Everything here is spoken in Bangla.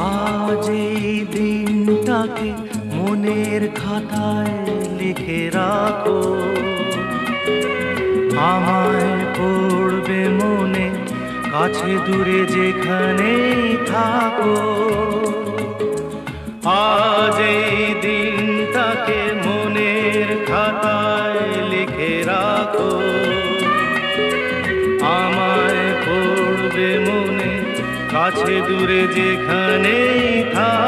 আজ এই দিনটাকে মনের খাতায় লিখে রাখো, আমায় পড়বে মনে, কাছে দূরে যেখানেই থাকো। আজ এই দিনটাকে মনের খাতায় লিখে রাখো, আমায় পড়বে মনে, কাছে দূরে যেখানেই থাকো।